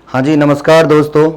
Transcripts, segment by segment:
हाँ जी, नमस्कार दोस्तों।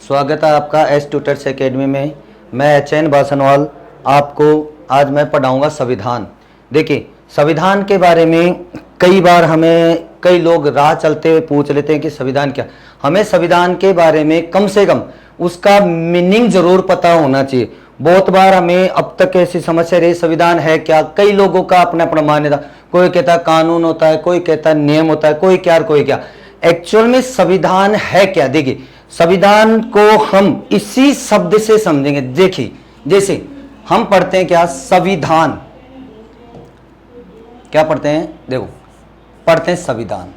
स्वागत है आपका एस ट्यूटर्स एकेडमी में। मैं एच.एन. बासनवाल आपको आज मैं पढ़ाऊंगा संविधान। देखिए, संविधान के बारे में कई बार हमें कई लोग राह चलते हुए पूछ लेते हैं कि संविधान क्या। हमें संविधान के बारे में कम से कम उसका मीनिंग जरूर पता होना चाहिए। बहुत बार हमें अब तक ऐसी समस्या रही, संविधान है क्या। कई लोगों का अपना अपना मान्यता, कोई कहता है कानून होता है, कोई कहता है नियम होता है, कोई क्या कोई क्या। एक्चुअल में संविधान है क्या। देखिए, संविधान को हम इसी शब्द से समझेंगे। देखिए, जैसे हम पढ़ते हैं क्या, संविधान क्या पढ़ते हैं, देखो पढ़ते हैं संविधान।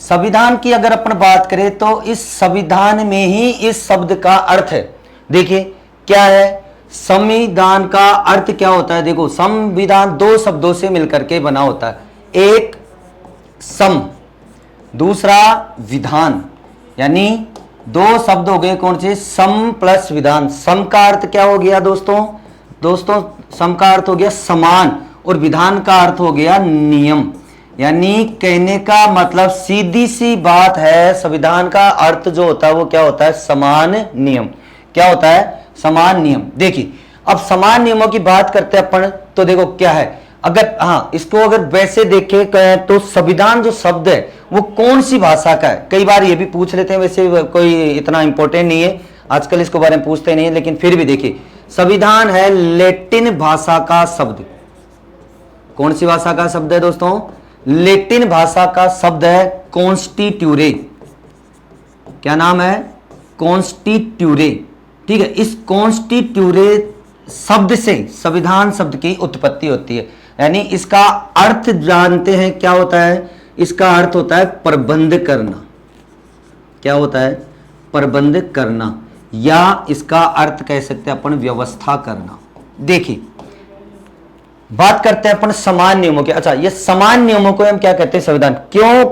संविधान की अगर अपन बात करें तो इस संविधान में ही इस शब्द का अर्थ है। देखिए क्या है, संविधान का अर्थ क्या होता है। देखो, संविधान दो शब्दों से मिलकर के बना होता है, एक सम, दूसरा विधान। यानी दो शब्द हो गए कौन से, सम प्लस विधान। सम का अर्थ क्या हो गया दोस्तों सम का अर्थ हो गया समान, और विधान का अर्थ हो गया नियम। यानी कहने का मतलब सीधी सी बात है, संविधान का अर्थ जो होता है वो क्या होता है, समान नियम। क्या होता है, समान नियम। देखिए, अब समान नियमों की बात करते हैं अपन, तो देखो क्या है, अगर इसको अगर वैसे देखे तो संविधान जो शब्द है वो कौन सी भाषा का है, कई बार ये भी पूछ लेते हैं। वैसे कोई इतना इंपॉर्टेंट नहीं है, आजकल इसके बारे में पूछते नहीं है, लेकिन फिर भी देखिए, संविधान है लैटिन भाषा का शब्द। कौन सी भाषा का शब्द है दोस्तों, लैटिन भाषा का शब्द है कॉन्स्टिट्यूरे। क्या नाम है, कॉन्स्टिट्यूरे। ठीक है, इस कॉन्स्टिट्यूरे शब्द से संविधान शब्द की उत्पत्ति होती है। यानी इसका अर्थ जानते हैं क्या होता है, इसका अर्थ होता है प्रबंध करना। क्या होता है, प्रबंध करना, या इसका अर्थ कह सकते हैं अपन व्यवस्था करना। देखिए, बात करते हैं अपन समान नियमों के। अच्छा, ये समान नियमों को हम क्या कहते हैं, संविधान। क्यों,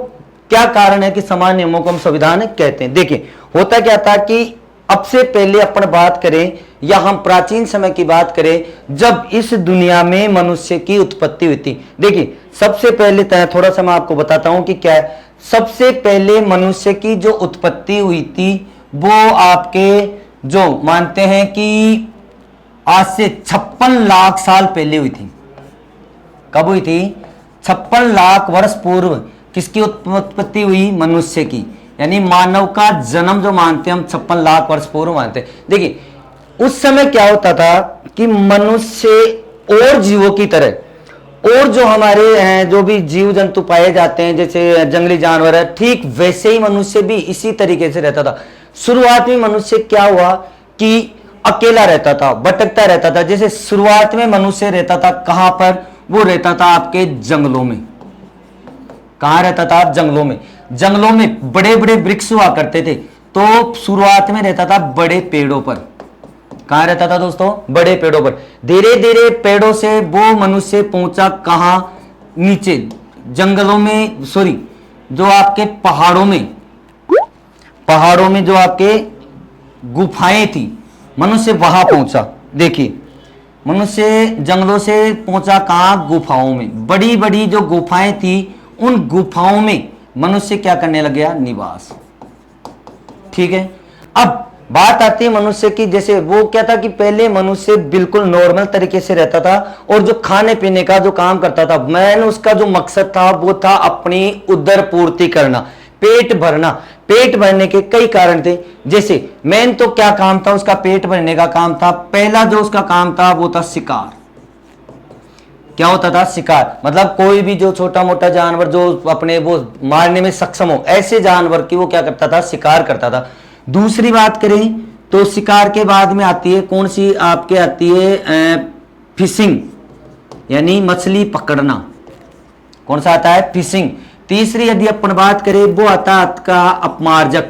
क्या कारण है कि समान नियमों को हम संविधान कहते हैं। देखिए, होता क्या था कि अब से पहले अपन बात करें या हम प्राचीन समय की बात करें, जब इस दुनिया में मनुष्य की उत्पत्ति हुई थी। देखिए, सबसे पहले थोड़ा सा मैं आपको बताता हूं कि क्या है। सबसे पहले मनुष्य की जो उत्पत्ति हुई थी वो आपके जो मानते हैं कि आज से 56 लाख साल पहले हुई थी। कब हुई थी, 56 लाख वर्ष पूर्व किसकी उत्पत्ति हुई, मनुष्य की। यानी मानव का जन्म जो मानते हैं हम 56 लाख वर्ष पूर्व मानते हैं। देखिए, उस समय क्या होता था कि मनुष्य और जीवों की तरह, और जो हमारे हैं जो भी जीव जंतु पाए जाते हैं, जैसे जंगली जानवर है, ठीक वैसे ही मनुष्य भी इसी तरीके से रहता था। शुरुआत में मनुष्य क्या हुआ कि अकेला रहता था, भटकता रहता था। जैसे शुरुआत में मनुष्य रहता था कहां पर, वो रहता था आपके जंगलों में। कहां रहता था, जंगलों में। जंगलों में बड़े बड़े वृक्ष हुआ करते थे, तो शुरुआत में रहता था बड़े पेड़ों पर। कहां रहता था दोस्तों, बड़े पेड़ों पर। धीरे धीरे पेड़ों से वो मनुष्य पहुंचा कहां, नीचे जंगलों में, सॉरी जो आपके पहाड़ों में जो आपके गुफाएं थी, मनुष्य वहां पहुंचा। देखिए, मनुष्य जंगलों से पहुंचा कहां, गुफाओं में। बड़ी बड़ी जो गुफाएं थी, उन गुफाओं में मनुष्य क्या करने लग गया, निवास। ठीक है, अब बात आती है मनुष्य की। जैसे वो क्या था कि पहले मनुष्य बिल्कुल नॉर्मल तरीके से रहता था, और जो खाने पीने का जो काम करता था, मैन उसका जो मकसद था वो था अपनी उदर पूर्ति करना, पेट भरना। पेट भरने के कई कारण थे। जैसे मेन तो क्या काम था उसका, पेट भरने का काम था। पहला जो उसका काम था वो था शिकार। क्या होता था, शिकार। मतलब कोई भी जो छोटा मोटा जानवर जो अपने वो मारने में सक्षम हो, ऐसे जानवर की वो क्या करता था, शिकार करता था। दूसरी बात करें तो शिकार के बाद में आती है कौन सी, आपके आती है फिशिंग, यानी मछली पकड़ना। कौन सा आता है, फिशिंग। तीसरी यदि अपन बात करें वो आता है आपका अपमार्जक।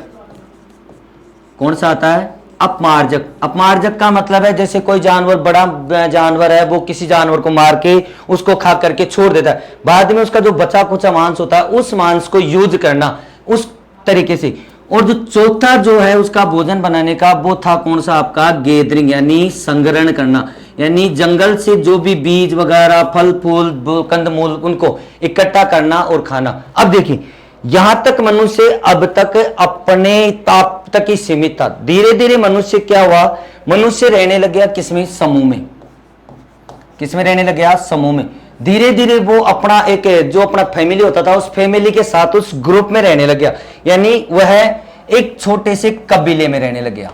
कौन सा आता है, अपमार्जक। अपमार्जक का मतलब है जैसे कोई जानवर, बड़ा जानवर है, वो किसी जानवर को मार के उसको खा करके छोड़ देता है, बाद में उसका जो बचा कुचा मांस होता है उस मांस को यूज करना, उस तरीके से। और जो चौथा जो है उसका भोजन बनाने का, वो था कौन सा आपका, गैदरिंग, यानी संग्रहण करना। यानी जंगल से जो भी बीज वगैरह, फल फूल, कंदमूल, उनको इकट्ठा करना और खाना। अब देखिए, यहां तक मनुष्य अब तक अपने ताप तक ही सीमित था। धीरे धीरे मनुष्य क्या हुआ, मनुष्य रहने लग गया किसमें, समूह में। किसमें रहने लग गया, समूह में। धीरे धीरे वो अपना एक जो अपना फैमिली होता था उस फैमिली के साथ उस ग्रुप में रहने लग गया, यानी वह एक छोटे से कबीले में रहने लग गया।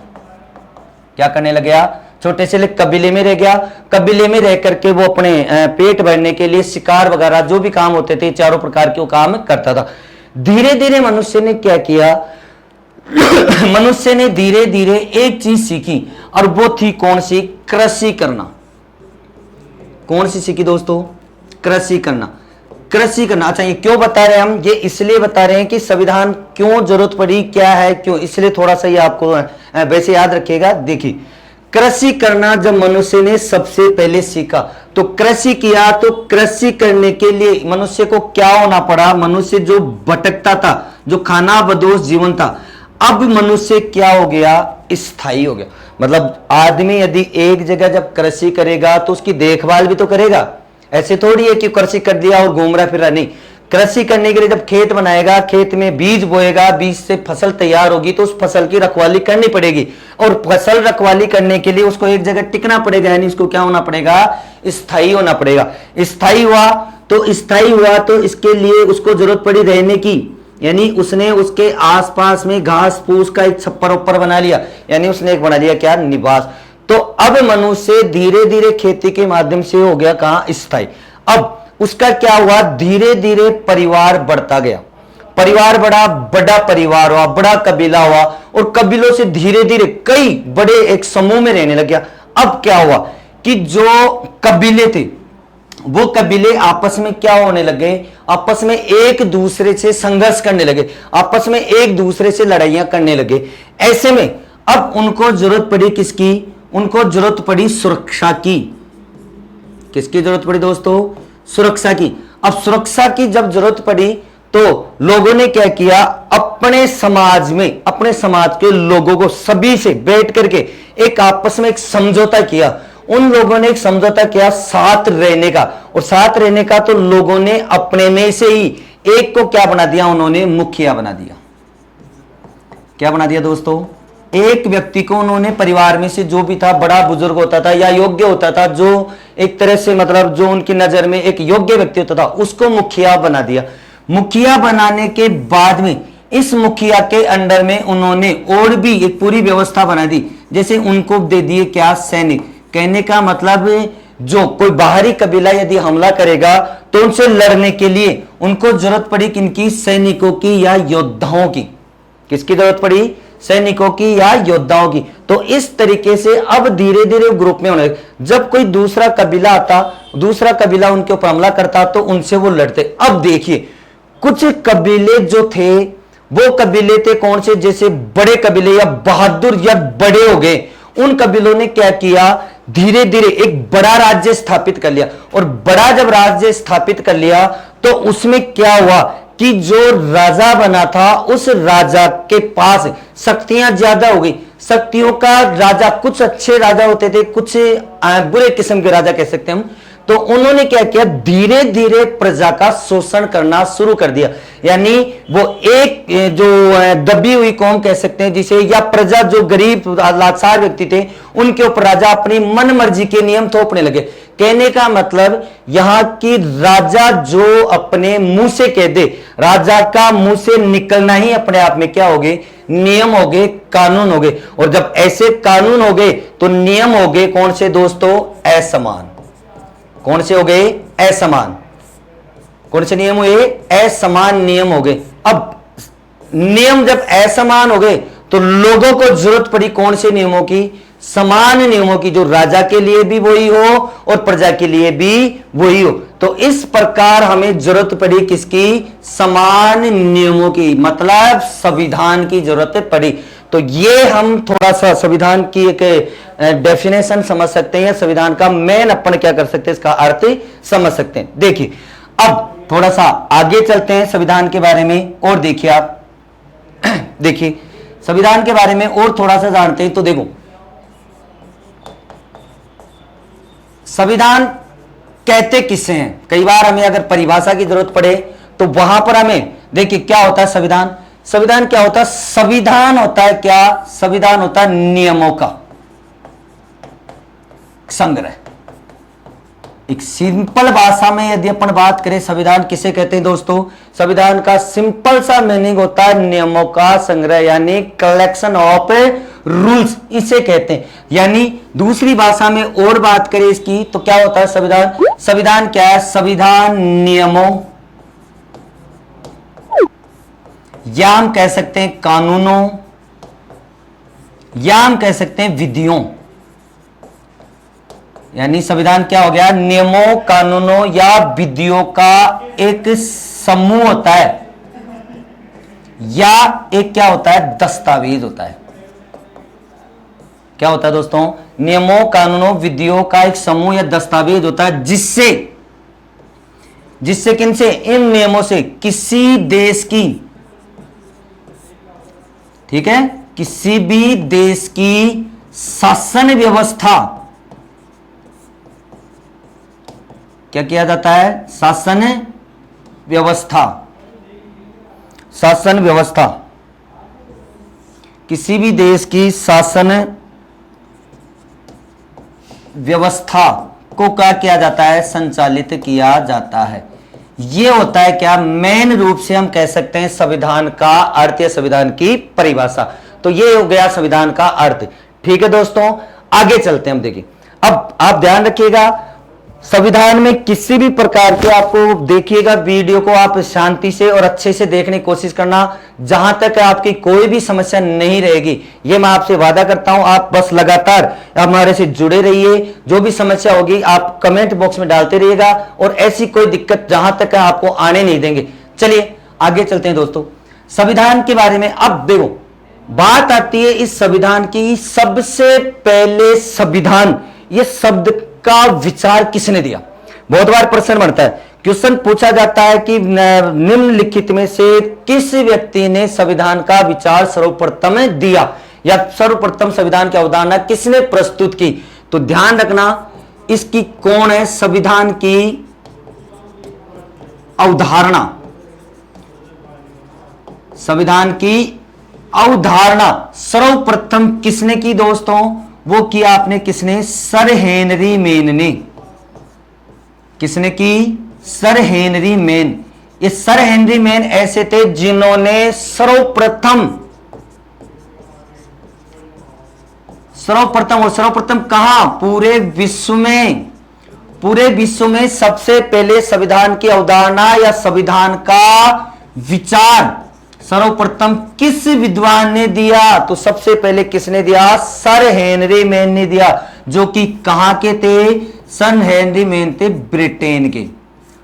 क्या करने लग गया, छोटे से कबीले में रह गया। कबीले में रह करके वो अपने पेट भरने के लिए शिकार वगैरह जो भी काम होते थे, चारों प्रकार के वो काम करता था। धीरे धीरे मनुष्य ने क्या किया, मनुष्य ने धीरे धीरे एक चीज सीखी और वो थी कौन सी, कृषि करना। कौन सी सीखी दोस्तों, कृषि करना। कृषि करना, अच्छा ये क्यों बता रहे हैं हम, ये इसलिए बता रहे हैं कि संविधान क्यों जरूरत पड़ी, क्या है, क्यों, इसलिए थोड़ा सा ये आपको वैसे याद रखिएगा। देखिए कृषि करना जब मनुष्य ने सबसे पहले सीखा तो कृषि किया, तो कृषि करने के लिए मनुष्य को क्या होना पड़ा, मनुष्य जो भटकता था, जो खाना बदोश जीवन था, अब मनुष्य क्या हो गया, स्थायी हो गया। मतलब आदमी यदि एक जगह जब कृषि करेगा तो उसकी देखभाल भी तो करेगा। ऐसे थोड़ी है कि कृषि कर दिया और घूम रहा फिर रहा, नहीं। कृषि करने के लिए जब खेत बनाएगा, खेत में बीज बोएगा, बीज से फसल तैयार होगी तो उस फसल की रखवाली करनी पड़ेगी, और फसल रखवाली करने के लिए उसको एक जगह टिकना पड़ेगा, यानी उसको क्या होना पड़ेगा, स्थायी होना पड़ेगा। स्थायी हुआ तो इसके लिए उसको जरूरत पड़ी रहने की, यानी उसने उसके आसपास में घास फूस का एक छप्पर ऊपर बना लिया, यानी उसने एक बना लिया क्या, निवास। तो अब मनुष्य धीरे धीरे खेती के माध्यम से हो गया कहां, स्थायी। अब उसका क्या हुआ, धीरे धीरे परिवार बढ़ता गया, परिवार बढ़ा, बड़ा परिवार हुआ, बड़ा कबीला हुआ, और कबीलों से धीरे धीरे कई बड़े एक समूह में रहने लग गया। अब क्या हुआ कि जो कबीले थे वो कबीले आपस में क्या होने लगे, आपस में एक दूसरे से संघर्ष करने लगे, आपस में एक दूसरे से लड़ाइयां करने लगे। ऐसे में अब उनको जरूरत पड़ी किसकी, उनको जरूरत पड़ी सुरक्षा की। किसकी जरूरत पड़ी दोस्तों, सुरक्षा की। अब सुरक्षा की जब जरूरत पड़ी तो लोगों ने क्या किया, अपने समाज में, अपने समाज के लोगों को सभी से बैठ करके एक आपस में एक समझौता किया। उन लोगों ने एक समझौता किया साथ रहने का, और साथ रहने का तो लोगों ने अपने में से ही एक को क्या बना दिया, उन्होंने मुखिया बना दिया। क्या बना दिया दोस्तों, एक व्यक्ति को उन्होंने परिवार में से जो भी था, बड़ा बुजुर्ग होता था या योग्य होता था, जो एक तरह से मतलब जो उनकी नजर में एक योग्य व्यक्ति होता था, उसको मुखिया बना दिया। मुखिया बनाने के बाद में इस मुखिया के अंडर में उन्होंने और भी एक पूरी व्यवस्था बना दी। जैसे उनको दे दिए क्या, सैनिक। कहने का मतलब जो कोई बाहरी कबीला यदि हमला करेगा तो उनसे लड़ने के लिए उनको जरूरत पड़ी किनकी, सैनिकों की या योद्धाओं की। किसकी जरूरत पड़ी, सैनिकों की या योद्धाओं की। तो इस तरीके से अब धीरे धीरे ग्रुप में होने, जब कोई दूसरा कबीला आता, दूसरा कबीला उनके ऊपर हमला करता तो उनसे वो लड़ते। अब देखिए कुछ कबीले जो थे वो कबीले थे कौन से, जैसे बड़े कबीले या बहादुर या बड़े हो गए, उन कबीलों ने क्या किया, धीरे धीरे एक बड़ा राज्य स्थापित कर लिया। और बड़ा जब राज्य स्थापित कर लिया तो उसमें क्या हुआ कि जो राजा बना था उस राजा के पास शक्तियां ज्यादा हो गई। शक्तियों का राजा, कुछ अच्छे राजा होते थे, कुछ बुरे किस्म के राजा कह सकते हैं हम। तो उन्होंने क्या किया, धीरे धीरे प्रजा का शोषण करना शुरू कर दिया। यानी वो एक जो दबी हुई कौम कह सकते हैं जिसे, या प्रजा जो गरीब लाचार व्यक्ति थे, उनके ऊपर राजा अपनी मन मर्जी के नियम थोपने लगे। कहने का मतलब यहां की राजा जो अपने मुंह से कह दे, राजा का मुंह से निकलना ही अपने आप में क्या हो गए, नियम हो गए, कानून हो गए। और जब ऐसे कानून हो गए तो नियम हो गए कौन से दोस्तों, असमान। कौन से हो गए, असमान। कौन से नियम हुए, असमान नियम हो गए। अब नियम जब असमान हो गए तो लोगों को जरूरत पड़ी कौन से नियमों की, समान नियमों की, जो राजा के लिए भी वही हो और प्रजा के लिए भी वही हो। तो इस प्रकार हमें जरूरत पड़ी किसकी, समान नियमों की, मतलब संविधान की जरूरत पड़ी। तो ये हम थोड़ा सा संविधान की एक डेफिनेशन समझ सकते हैं, संविधान का मेन अपन क्या कर सकते हैं, इसका अर्थ समझ सकते हैं। देखिए अब थोड़ा सा आगे चलते हैं संविधान के बारे में, और देखिए आप देखिए संविधान के बारे में और थोड़ा सा जानते हैं। तो देखो संविधान कहते किससे हैं, कई बार हमें अगर परिभाषा की जरूरत पड़े तो वहां पर हमें देखिए क्या होता है संविधान, संविधान क्या होता है, संविधान होता है क्या, संविधान होता है नियमों का संग्रह। एक सिंपल भाषा में यदि अपन बात करें संविधान किसे कहते हैं दोस्तों, संविधान का सिंपल सा मीनिंग होता है नियमों का संग्रह, यानी कलेक्शन ऑफ रूल्स, इसे कहते हैं। यानी दूसरी भाषा में और बात करें इसकी तो क्या होता है संविधान, संविधान क्या है, संविधान नियमों, या हम कह सकते हैं कानूनों, या हम कह सकते हैं विधियों। यानी संविधान क्या हो गया, नियमों, कानूनों या विधियों का एक समूह होता है, या एक क्या होता है, दस्तावेज होता है। क्या होता है दोस्तों, नियमों, कानूनों, विधियों का एक समूह या दस्तावेज होता है, जिससे किनसे, इन नियमों से किसी देश की, ठीक है, किसी भी देश की शासन व्यवस्था, क्या किया जाता है, शासन व्यवस्था, शासन व्यवस्था, किसी भी देश की शासन व्यवस्था को क्या किया जाता है, संचालित किया जाता है। यह होता है क्या, मेन रूप से हम कह सकते हैं संविधान का अर्थ या संविधान की परिभाषा। तो यह हो गया संविधान का अर्थ। ठीक है दोस्तों, आगे चलते हैं हम। देखिए अब आप ध्यान रखिएगा, संविधान में किसी भी प्रकार के, आपको देखिएगा वीडियो को आप शांति से और अच्छे से देखने की कोशिश करना, जहां तक आपकी कोई भी समस्या नहीं रहेगी, ये मैं आपसे वादा करता हूं। आप बस लगातार हमारे से जुड़े रहिए, जो भी समस्या होगी आप कमेंट बॉक्स में डालते रहिएगा, और ऐसी कोई दिक्कत जहां तक आपको आने नहीं देंगे। चलिए आगे चलते हैं दोस्तों, संविधान के बारे में। अब देखो बात आती है इस संविधान की, सबसे पहले संविधान, ये शब्द का विचार किसने दिया। बहुत बार प्रश्न बनता है, क्वेश्चन पूछा जाता है कि निम्नलिखित में से किस व्यक्ति ने संविधान का विचार सर्वप्रथम दिया, या सर्वप्रथम संविधान की अवधारणा किसने प्रस्तुत की। तो ध्यान रखना इसकी कौन है, संविधान की अवधारणा, संविधान की अवधारणा सर्वप्रथम किसने की दोस्तों, वो किया आपने किसने, सर हेनरी मेन ने। किसने की, सर हेनरी मेन। ये सर हेनरी मेन ऐसे थे जिन्होंने सर्वप्रथम और सर्वप्रथम कहां, पूरे विश्व में सबसे पहले संविधान की अवधारणा या संविधान का विचार सर्वप्रथम किस विद्वान ने दिया। तो सबसे पहले किसने दिया, सर हेनरी मेन ने दिया, जो कि कहां के थे, सर हेनरी मेन थे ब्रिटेन के।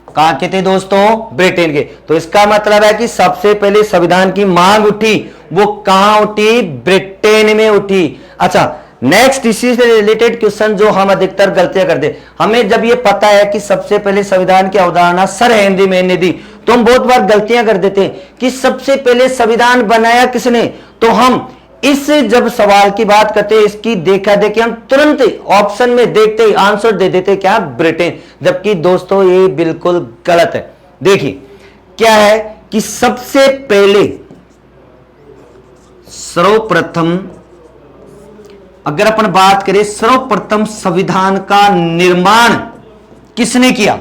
कहां के थे दोस्तों, ब्रिटेन के। तो इसका मतलब है कि सबसे पहले संविधान की मांग उठी, वो कहां उठी, ब्रिटेन में उठी। अच्छा, नेक्स्ट इसी से रिलेटेड क्वेश्चन जो हम अधिकतर गलतियां करते, हमें जब ये पता है कि सबसे पहले संविधान की अवधारणा सर हेनरी मेन ने दी, तो हम बहुत बार गलतियां कर देते हैं कि सबसे पहले संविधान बनाया किसने। तो हम इस जब सवाल की बात करते हैं, इसकी देखा देखी हम तुरंत ऑप्शन में देखते ही आंसर दे देते क्या, ब्रिटेन। जबकि दोस्तों ये बिल्कुल गलत है। देखिए क्या है कि सबसे पहले सर्वप्रथम, अगर अपन बात करें सर्वप्रथम संविधान का निर्माण किसने किया,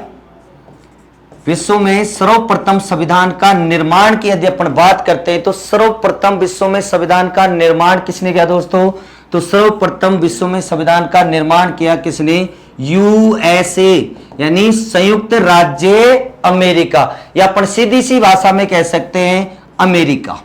विश्व में सर्वप्रथम संविधान का निर्माण की यदि अपन बात करते हैं, तो सर्वप्रथम विश्व में संविधान का निर्माण किसने किया दोस्तों, तो सर्वप्रथम विश्व में संविधान का निर्माण किया किसने, यूएसए, यानी संयुक्त राज्य अमेरिका, या अपन सीधी सी भाषा में कह सकते हैं अमेरिका।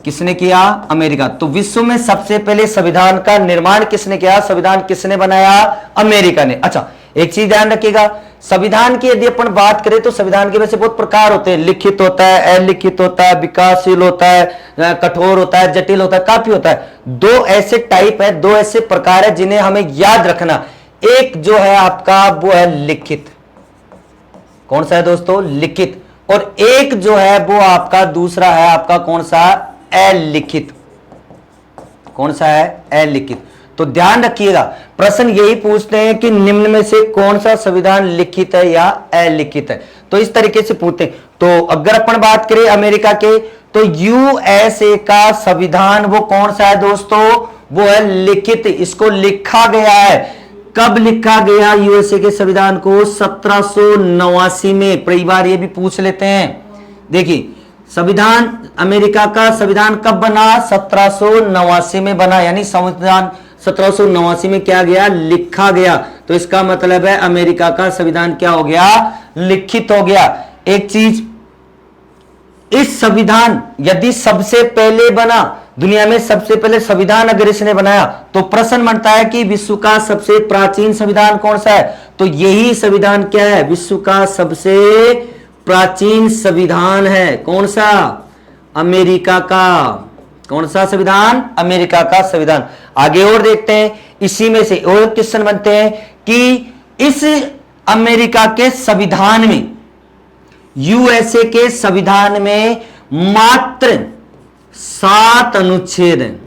किसने किया, अमेरिका। तो विश्व में सबसे पहले संविधान का निर्माण किसने किया, संविधान किसने बनाया, अमेरिका ने। अच्छा, एक चीज ध्यान रखिएगा, संविधान की यदि अपन बात करें तो संविधान के वैसे बहुत प्रकार होते हैं, लिखित होता है, अलिखित होता है, विकासशील होता है, कठोर होता है, जटिल होता है, काफी होता है। दो ऐसे टाइप है, दो ऐसे प्रकार है जिन्हें हमें याद रखना। एक जो है आपका वो है लिखित, कौन सा है दोस्तों, लिखित। और एक जो है वो आपका दूसरा है आपका कौन सा, अलिखित। कौन सा है, अलिखित। तो ध्यान रखिएगा, प्रश्न यही पूछते हैं कि निम्न में से कौन सा संविधान लिखित है या अलिखित है, तो इस तरीके से पूछते हैं। तो अगर अपन बात करें अमेरिका के, तो यूएसए का संविधान वो कौन सा है दोस्तों, वो है लिखित, इसको लिखा गया है। कब लिखा गया यूएसए के संविधान को, 1789 में। कई बार ये भी पूछ लेते हैं, देखिए संविधान अमेरिका का संविधान कब बना, 1789 में बना, यानी संविधान 1789 में क्या गया, लिखा गया। तो इसका मतलब है अमेरिका का संविधान क्या हो गया, लिखित हो गया। एक चीज, इस संविधान यदि सबसे पहले बना, दुनिया में सबसे पहले संविधान अगर इसने बनाया, तो प्रश्न बनता है कि विश्व का सबसे प्राचीन संविधान कौन सा है, तो यही संविधान क्या है, विश्व का सबसे प्राचीन संविधान है। कौन सा, अमेरिका का। कौन सा संविधान, अमेरिका का संविधान। आगे और देखते हैं, इसी में से और क्वेश्चन बनते हैं कि इस अमेरिका के संविधान में, यूएसए के संविधान में मात्र 7 अनुच्छेद हैं।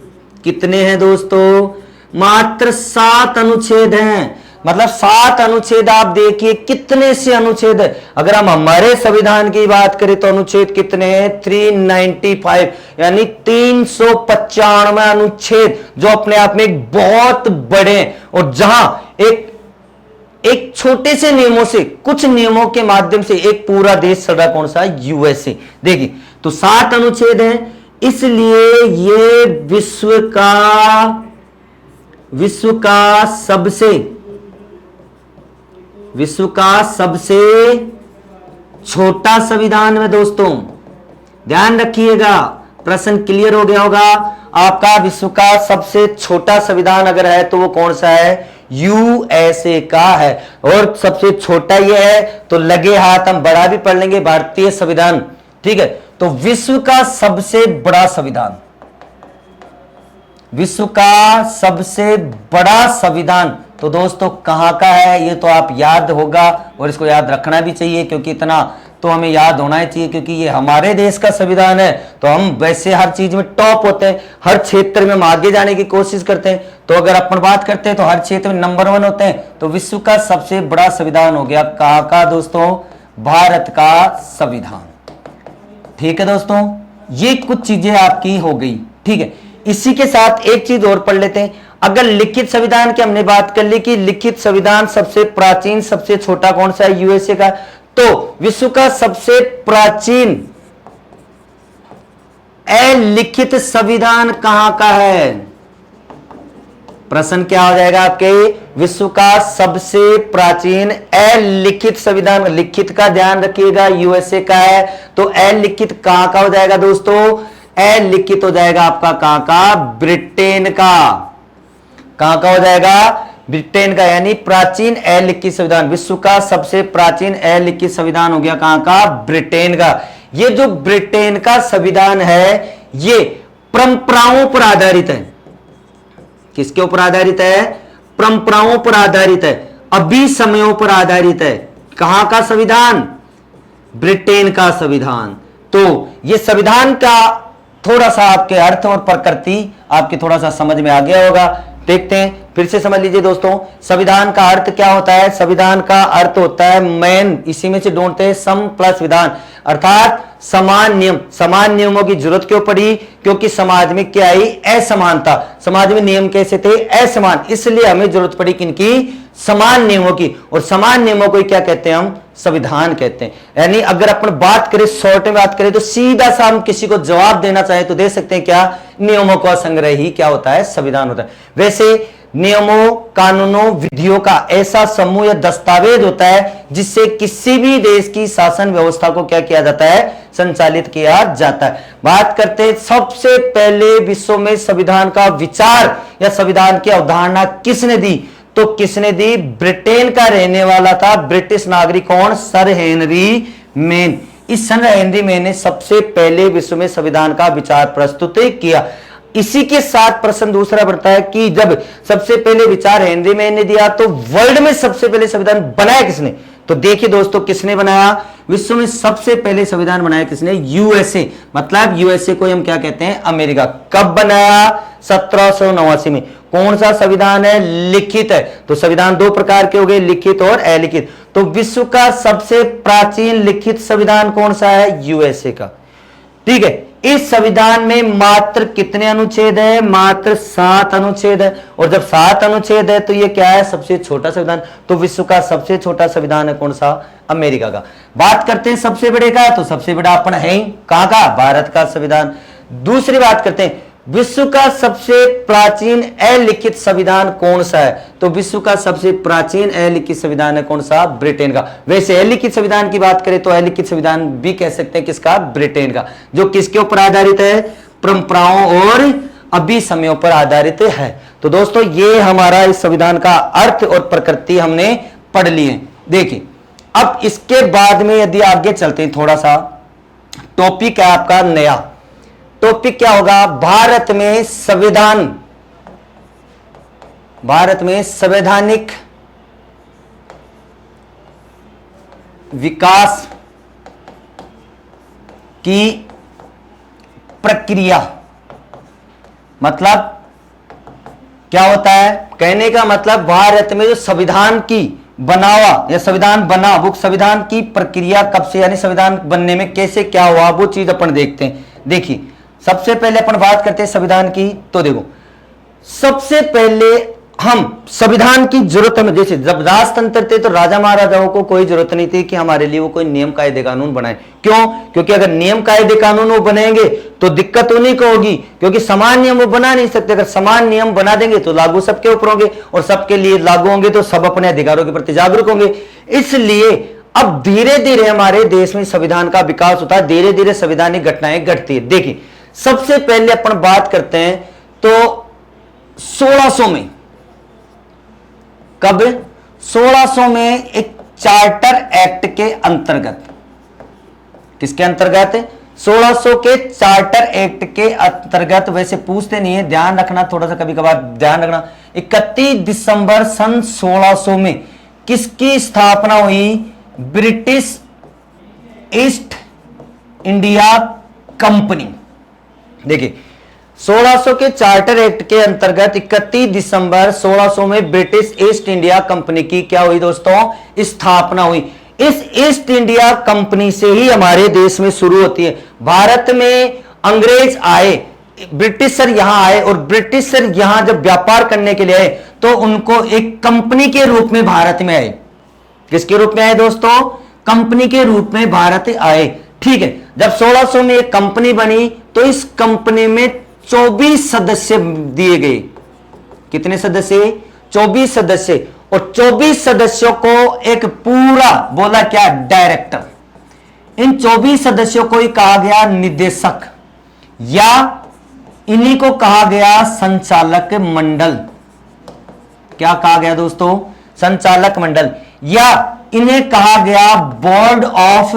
कितने हैं दोस्तों, मात्र 7 अनुच्छेद हैं। मतलब 7 अनुच्छेद, आप देखिए कितने से अनुच्छेद है। अगर हम हमारे संविधान की बात करें तो अनुच्छेद कितने हैं, 395, यानी 395 अनुच्छेद, जो अपने आप में एक बहुत बड़े हैं। और जहां एक छोटे से नियमों से, कुछ नियमों के माध्यम से एक पूरा देश चल रहा, कौन सा, यूएसए। देखिए तो 7 अनुच्छेद हैं, इसलिए ये विश्व का सबसे छोटा संविधान है दोस्तों। ध्यान रखिएगा, प्रश्न क्लियर हो गया होगा आपका। विश्व का सबसे छोटा संविधान अगर है तो वो कौन सा है, यूएसए का है। और सबसे छोटा ये है तो लगे हाथ हम बड़ा भी पढ़ लेंगे, भारतीय संविधान। ठीक है, तो विश्व का सबसे बड़ा संविधान, विश्व का सबसे बड़ा संविधान तो दोस्तों कहां का है, ये तो आप याद होगा और इसको याद रखना भी चाहिए, क्योंकि इतना तो हमें याद होना ही चाहिए, क्योंकि ये हमारे देश का संविधान है। तो हम वैसे हर चीज में टॉप होते हैं, हर क्षेत्र में हम आगे जाने की कोशिश करते हैं। तो अगर अपन बात करते हैं तो हर क्षेत्र में नंबर 1 होते हैं। तो विश्व का सबसे बड़ा संविधान हो गया कहां का दोस्तों, भारत का संविधान। ठीक है दोस्तों, ये कुछ चीजें आपकी हो गई। ठीक है, इसी के साथ एक चीज और पढ़ लेते हैं। अगर लिखित संविधान की हमने बात कर ली कि लिखित संविधान सबसे प्राचीन सबसे छोटा कौन सा है, यूएसए का, तो विश्व का सबसे प्राचीन अलिखित संविधान कहां का है, प्रश्न क्या हो जाएगा आपके, विश्व का सबसे प्राचीन अलिखित संविधान। लिखित का ध्यान रखिएगा, यूएसए का है, तो अलिखित कहां का हो जाएगा दोस्तों, अलिखित हो जाएगा आपका कहां का, ब्रिटेन का। कहां का हो जाएगा, ब्रिटेन का, यानी प्राचीन अलिखित संविधान। विश्व का सबसे प्राचीन अलिखित संविधान हो गया कहां का, ब्रिटेन का। ये जो ब्रिटेन का संविधान है ये परंपराओं पर आधारित है। किसके ऊपर आधारित है, परंपराओं पर आधारित है, अभी समयों पर आधारित है। कहां का संविधान, ब्रिटेन का संविधान। तो ये संविधान का थोड़ा सा आपके अर्थ और प्रकृति आपके थोड़ा सा समझ में आ गया होगा। देखते हैं, फिर से समझ लीजिए दोस्तों, संविधान का अर्थ क्या होता है, संविधान का अर्थ होता है मैन, इसी में से ढूंढते हैं सम प्लस विधान, अर्थात समान नियम। समान नियमों की जरूरत क्यों पड़ी, क्योंकि समाज में क्या आई, असमानता। समाज में नियम कैसे थे, असमान, इसलिए हमें जरूरत पड़ी किनकी, समान नियमों की। और समान नियमों को क्या कहते हैं, हम संविधान कहते हैं। यानी अगर अपन बात करें, शॉर्ट में बात करें, तो सीधा सा हम किसी को जवाब देना चाहे तो दे सकते हैं क्या, नियमों का संग्रह ही क्या होता है, संविधान होता है। वैसे नियमों, कानूनों, विधियों का ऐसा समूह या दस्तावेज होता है जिससे किसी भी देश की शासन व्यवस्था को क्या किया जाता है, संचालित किया जाता है। बात करते हैं सबसे पहले विश्व में संविधान का विचार या संविधान की अवधारणा किसने दी, तो किसने दी, ब्रिटेन का रहने वाला था ब्रिटिश नागरिक, कौन, सर हेनरी मेन। इस सर हेनरी मेन ने सबसे पहले विश्व में संविधान का विचार प्रस्तुत किया। इसी के साथ प्रश्न दूसरा बढ़ता है कि जब सबसे पहले विचार हेनरी मेन ने दिया तो वर्ल्ड में सबसे पहले संविधान बनाया किसने, तो देखिए दोस्तों, किसने बनाया? विश्व में सबसे पहले संविधान बनाया किसने? यूएसए। मतलब यूएसए को हम क्या कहते हैं? अमेरिका। कब बनाया? 1789 में। कौन सा संविधान है? लिखित है। तो संविधान दो प्रकार के हो गए, लिखित और अलिखित। तो विश्व का सबसे प्राचीन लिखित संविधान कौन सा है? यूएसए का। ठीक है। इस संविधान में मात्र कितने अनुच्छेद है? मात्र 7 अनुच्छेद है। और जब 7 अनुच्छेद है तो ये क्या है? सबसे छोटा संविधान। तो विश्व का सबसे छोटा संविधान है कौन सा? अमेरिका का। बात करते हैं सबसे बड़े का, तो सबसे बड़ा अपन है ही कहां का? भारत का संविधान। दूसरी बात करते हैं विश्व का सबसे प्राचीन अलिखित संविधान कौन सा है? तो विश्व का सबसे प्राचीन अलिखित संविधान है कौन सा? ब्रिटेन का। वैसे अलिखित संविधान की बात करें तो अलिखित संविधान भी कह सकते हैं किसका? ब्रिटेन का। जो किसके ऊपर आधारित है? परंपराओं और अभिसमयों पर आधारित है। तो दोस्तों, ये हमारा इस संविधान का अर्थ और प्रकृति हमने पढ़ लिए। देखिए, अब इसके बाद में यदि आगे चलते हैं, थोड़ा सा टॉपिक है आपका नया। टॉपिक क्या होगा? भारत में संविधान, भारत में संवैधानिक विकास की प्रक्रिया। मतलब क्या होता है? कहने का मतलब भारत में जो संविधान की बनावा या संविधान बना, वो संविधान की प्रक्रिया कब से, यानी संविधान बनने में कैसे क्या हुआ, वो चीज अपन देखते हैं। देखिए, सबसे पहले अपन बात करते हैं संविधान की। तो देखो, सबसे पहले हम संविधान की जरूरत में, जैसे जब राजतंत्र थे तो राजा महाराजाओं को कोई जरूरत नहीं थी कि हमारे लिए वो कोई नियम कायदे कानून बनाए। क्यों? क्योंकि अगर नियम कायदे कानून वो बनाएंगे तो दिक्कत उन्हीं को होगी, क्योंकि समान नियम वो बना नहीं सकते। अगर समान नियम बना देंगे तो लागू सबके ऊपर होंगे, और सबके लिए लागू होंगे तो सब अपने अधिकारों के प्रति जागरूक होंगे। इसलिए अब धीरे धीरे हमारे देश में संविधान का विकास होता है, धीरे धीरे संवैधानिक घटनाएं घटती है। देखिए, सबसे पहले अपन बात करते हैं तो 1600 में, कब? 1600 में एक चार्टर एक्ट के अंतर्गत, किसके अंतर्गत? 1600 के चार्टर एक्ट के अंतर्गत। वैसे पूछते नहीं है, ध्यान रखना, थोड़ा सा कभी कभार ध्यान रखना। 31 दिसंबर सन 1600 में किसकी स्थापना हुई? British east India company. देखिए, 1600 के चार्टर एक्ट के अंतर्गत 31 दिसंबर 1600 में ब्रिटिश ईस्ट इंडिया कंपनी की क्या हुई दोस्तों? स्थापना हुई। इस ईस्ट इंडिया कंपनी से ही हमारे देश में शुरू होती है। भारत में अंग्रेज आए, ब्रिटिशर यहां आए, और ब्रिटिशर यहां जब व्यापार करने के लिए आए तो उनको एक कंपनी के रूप में भारत में आए। किसके रूप में आए दोस्तों? कंपनी के रूप में भारत आए। ठीक है। जब 1600 में एक कंपनी बनी तो इस कंपनी में 24 सदस्य दिए गए। कितने सदस्य? 24 सदस्य। और 24 सदस्यों को एक पूरा बोला क्या? डायरेक्टर। इन 24 सदस्यों को ही कहा गया निदेशक, या इन्हीं को कहा गया संचालक मंडल। क्या कहा गया दोस्तों? संचालक मंडल, या इन्हें कहा गया बोर्ड ऑफ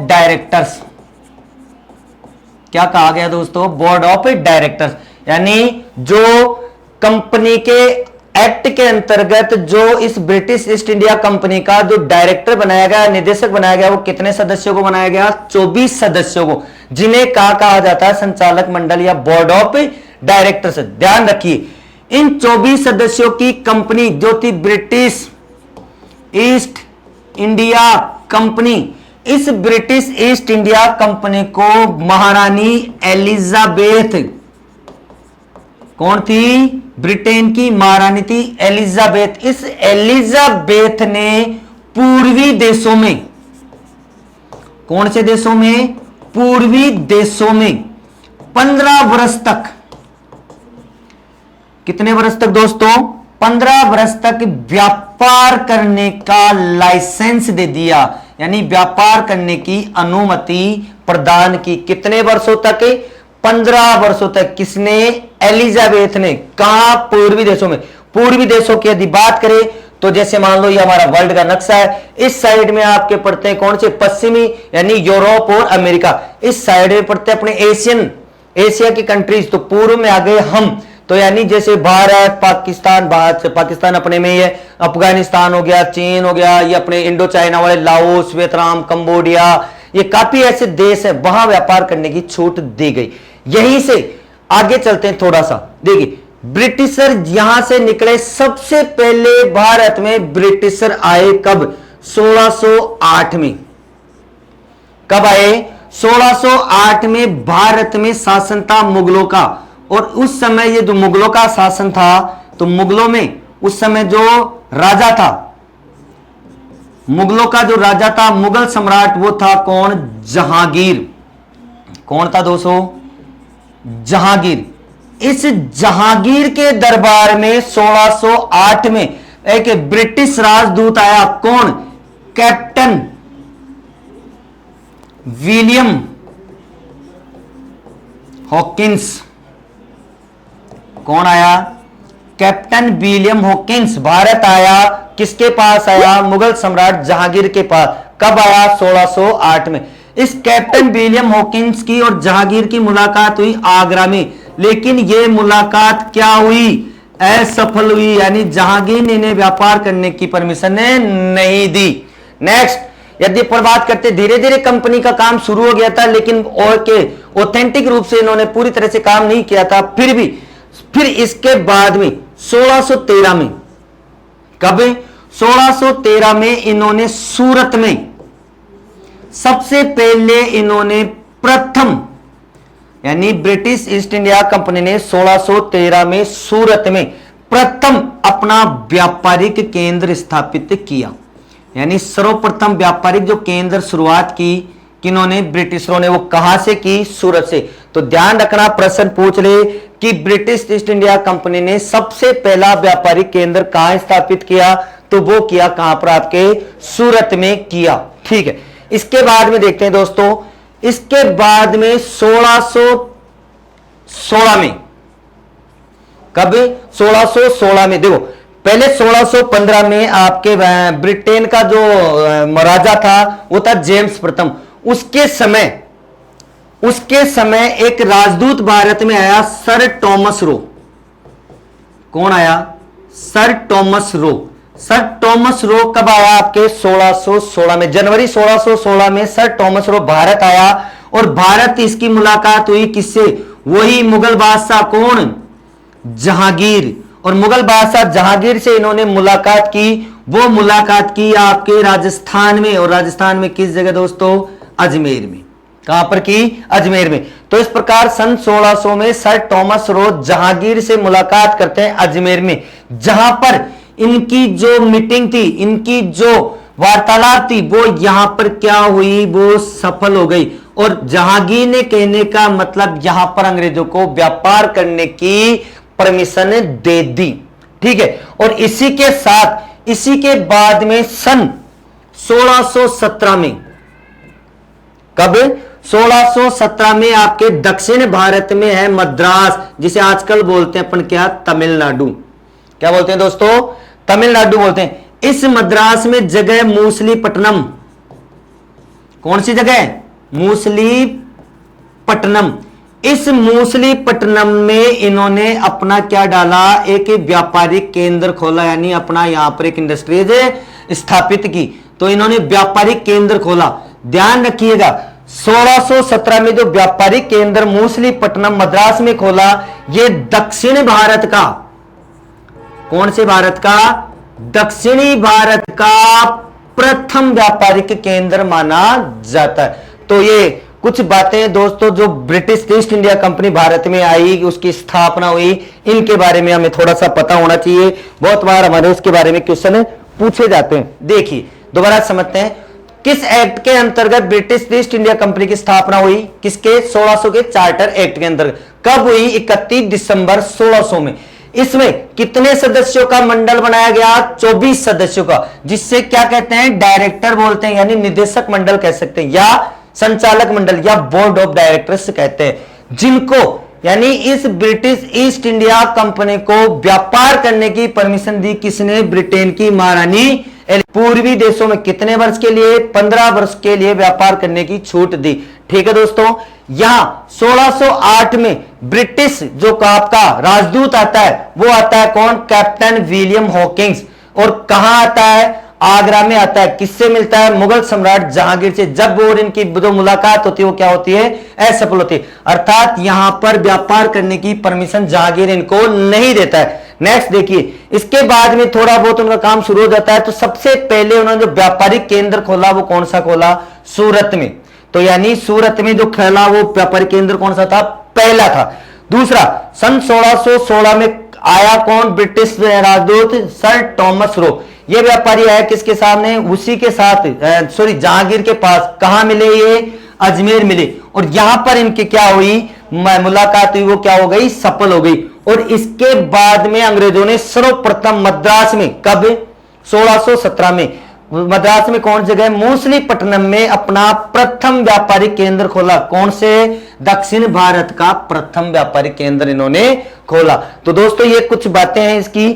डायरेक्टर्स। क्या कहा गया दोस्तों? Board of directors. यानी जो कंपनी के एक्ट के अंतर्गत जो इस ब्रिटिश ईस्ट इंडिया कंपनी का जो डायरेक्टर बनाया गया, निदेशक बनाया गया, वो कितने सदस्यों को बनाया गया? 24 सदस्यों को, जिन्हें कहा जाता है संचालक मंडल या बोर्ड ऑफ डायरेक्टर्स। ध्यान रखिए, इन 24 सदस्यों की कंपनी जो थी ब्रिटिश ईस्ट इंडिया कंपनी, इस ब्रिटिश ईस्ट इंडिया कंपनी को महारानी एलिजाबेथ, कौन थी? ब्रिटेन की महारानी थी एलिजाबेथ। इस एलिजाबेथ ने पूर्वी देशों में, कौन से देशों में? पूर्वी देशों में 15 वर्ष तक, कितने वर्ष तक दोस्तों? 15 वर्ष तक व्यापार करने का लाइसेंस दे दिया, यानी व्यापार करने की अनुमति प्रदान की। कितने वर्षों तक? 15 वर्षों तक। किसने? एलिजाबेथ ने। कहां? पूर्वी देशों में। पूर्वी देशों की यदि बात करें तो जैसे मान लो ये हमारा वर्ल्ड का नक्शा है, इस साइड में आपके पड़ते हैं कौन से? पश्चिमी, यानी यूरोप और अमेरिका। इस साइड में पड़ते हैं अपने एशिया की कंट्रीज। तो पूर्व में आ गए हम, तो यानी जैसे भारत पाकिस्तान अपने में ही है, अफगानिस्तान हो गया, चीन हो गया, ये अपने इंडो चाइना वाले लाओस, वियतनाम, कंबोडिया, ये काफी ऐसे देश है वहां व्यापार करने की छूट दी गई। यहीं से आगे चलते हैं थोड़ा सा। देखिए ब्रिटिशर यहां से निकले, सबसे पहले भारत में ब्रिटिशर आए कब? 1608 में। कब आए? 1608 में भारत में शासन था मुगलों का, और उस समय ये जो मुगलों का शासन था, तो मुगलों में उस समय जो राजा था, मुगलों का जो राजा था, मुगल सम्राट, वो था कौन? जहांगीर। कौन था दोस्तों? जहांगीर। इस जहांगीर के दरबार में 1608 में एक ब्रिटिश राजदूत आया। कौन? Captain William Hawkins. कौन आया? कैप्टन विलियम हॉकिंस भारत आया। किसके पास आया? मुगल सम्राट जहांगीर के पास। कब आया? 1608 में। इस कैप्टन विलियम हॉकिंस की और जहांगीर की मुलाकात हुई आगरा में, लेकिन यह मुलाकात क्या हुई? असफल हुई, यानी जहांगीर ने इन्हें व्यापार करने की परमिशन नहीं दी। नेक्स्ट, यदि पर बात करते, धीरे धीरे कंपनी का काम शुरू हो गया था, लेकिन ऑथेंटिक रूप से इन्होंने पूरी तरह से काम नहीं किया था। फिर इसके बाद में 1613 में, कब? 1613 में इन्होंने सूरत में सबसे पहले इन्होंने प्रथम, यानी ब्रिटिश ईस्ट इंडिया कंपनी ने 1613 में सूरत में प्रथम अपना व्यापारिक केंद्र स्थापित किया। यानी सर्वप्रथम व्यापारिक जो केंद्र शुरुआत की किन्होंने? ब्रिटिशरों ने। वो कहां से की? सूरत से। तो ध्यान रखना, प्रश्न पूछ ले कि ब्रिटिश ईस्ट इंडिया कंपनी ने सबसे पहला व्यापारिक केंद्र कहां स्थापित किया? तो वो किया कहां पर? आपके सूरत में किया। ठीक है, इसके बाद में देखते हैं दोस्तों, इसके बाद में 1616 में, कब? 1616 में। देखो पहले 1615 में आपके ब्रिटेन का जो राजा था वो था जेम्स प्रथम। उसके समय एक राजदूत भारत में आया, सर टॉमस रो। कौन आया? Sir Thomas Roe. Sir Thomas Roe कब आया? आपके 1616 में, जनवरी 1616 में सर टॉमस रो भारत आया, और भारत इसकी मुलाकात हुई किससे? वही मुगल बादशाह। कौन? जहांगीर। और मुगल बादशाह जहांगीर से इन्होंने मुलाकात की। वो मुलाकात की आपके राजस्थान में, और राजस्थान में किस जगह दोस्तों? अजमेर में। कहां पर की? अजमेर में। तो इस प्रकार सन 1600 में सर टॉमस रो जहांगीर से मुलाकात करते हैं अजमेर में, जहां पर इनकी जो मीटिंग थी, इनकी जो वार्तालाप थी, वो यहां पर क्या हुई? वो सफल हो गई। और जहांगीर ने कहने का मतलब यहां पर अंग्रेजों को व्यापार करने की परमिशन दे दी। ठीक है, और इसी के साथ, इसी के बाद में सन 1617 में, कब? 1617 में आपके दक्षिण भारत में है मद्रास, जिसे आजकल बोलते हैं अपन क्या? तमिलनाडु। क्या बोलते हैं दोस्तों? तमिलनाडु बोलते हैं। इस मद्रास में जगह मूसलीपट्टनम। कौन सी जगह? मूसलीपट्टनम। इस मूसलीपट्टनम में इन्होंने अपना क्या डाला? एक व्यापारिक केंद्र खोला, यानी अपना यहां पर एक इंडस्ट्रीज स्थापित की। तो इन्होंने व्यापारिक केंद्र खोला। ध्यान रखिएगा, 1617 में जो व्यापारिक केंद्र मूसलीपट्टनम मद्रास में खोला, यह दक्षिण भारत का, कौन से भारत का? दक्षिणी भारत का प्रथम व्यापारिक केंद्र माना जाता है। तो ये कुछ बातें दोस्तों जो British east India company Bharat में आई, उसकी स्थापना हुई, इनके बारे में हमें थोड़ा सा पता होना चाहिए। बहुत बार हमारे इसके बारे में क्वेश्चन पूछे जाते हैं। देखिए दोबारा समझते हैं, किस एक्ट के अंतर्गत ब्रिटिश ईस्ट इंडिया कंपनी की स्थापना हुई? किसके? 1600 के चार्टर एक्ट के अंतर्गत। कब हुई? 31 दिसंबर 1600 में। इसमें कितने सदस्यों का मंडल बनाया गया? 24 सदस्यों का, जिससे क्या कहते हैं? डायरेक्टर बोलते हैं, यानी निदेशक मंडल कह सकते हैं, या संचालक मंडल, या बोर्ड ऑफ डायरेक्टर्स कहते हैं, जिनको यानी इस ब्रिटिश ईस्ट इंडिया कंपनी को व्यापार करने की परमिशन दी किसने? ब्रिटेन की महारानी। पूर्वी देशों में कितने वर्ष के लिए? 15 वर्ष के लिए व्यापार करने की छूट दी। ठीक है दोस्तों, यहां 1608 में ब्रिटिश जो आपका राजदूत आता है वो आता है कौन? Captain William Hawkins. और कहां आता है? आगरा में आता है। किससे मिलता है? मुगल सम्राट जहांगीर से। जब और इनकी जो मुलाकात होती है वो क्या होती है? असफल होती है। अर्थात यहां पर व्यापार करने की परमिशन जहांगीर इनको नहीं देता है। नेक्स्ट देखिए, इसके बाद में थोड़ा बहुत उनका काम शुरू हो जाता है। तो सबसे पहले उन्होंने जो व्यापारिक केंद्र खोला वो कौन सा खोला? सूरत में। तो यानी सूरत में जो खोला वो व्यापारिक केंद्र कौन सा था? पहला था। दूसरा, सन 1616 में आया कौन? ब्रिटिश राजदूत सर टॉमस रो। ये व्यापारी आया किसके सामने? उसी के साथ जहांगीर के पास। कहां मिले ये? अजमेर मिले। और यहां पर इनकी क्या हुई? मुलाकात हुई, वो क्या हो गई? सफल हो गई। और इसके बाद में अंग्रेजों ने सर्वप्रथम मद्रास में, कब? 1617 में मद्रास में कौन जगह? मूसलीपट्टनम में अपना प्रथम व्यापारिक केंद्र खोला। कौन से? दक्षिण भारत का प्रथम व्यापारिक केंद्र इन्होंने खोला। तो दोस्तों ये कुछ बातें हैं इसकी